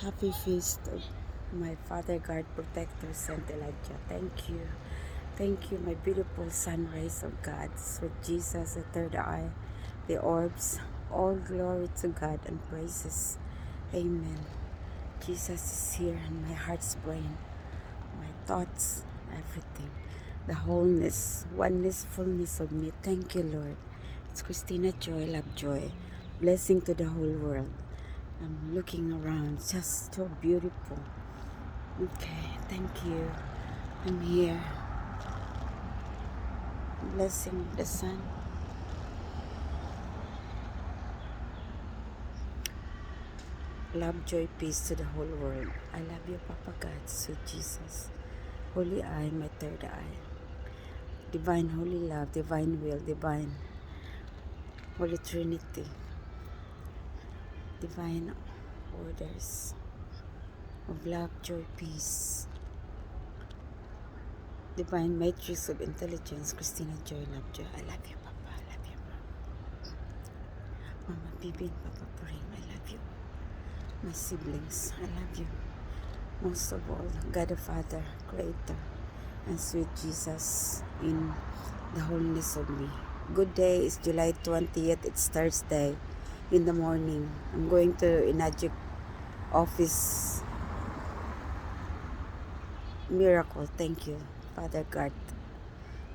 Happy feast of my Father God, Protector, Saint Elijah. Thank you. Thank you, my beautiful sunrise of God, sweet Jesus, the third eye, the orbs. All glory to God and praises. Amen. Jesus is here in my heart's brain, my thoughts, everything. The wholeness, oneness, fullness of me. Thank you, Lord. It's Christina Joy, Love Joy. Blessing to the whole world. I'm looking around, just so beautiful. Okay, thank you. I'm here. Blessing of the sun. Love, joy, peace to the whole world. I love you, Papa God, sweet Jesus. Holy eye, my third eye. Divine holy love, divine will, divine Holy Trinity. Divine orders of love, joy, peace. Divine matrix of intelligence, Christina Joy, Love Joy. I love you, Papa. I love you, Mama Bibi and Papa Puring. I love you. My siblings, I love you. Most of all, God the Father, Creator, and sweet Jesus in the wholeness of me. Good day. It's July 20th. It's Thursday in the morning. I'm going to Inagic office. Miracle. Thank you, Father God,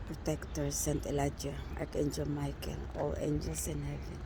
Protector, Saint Elijah, Archangel Michael, all angels in heaven.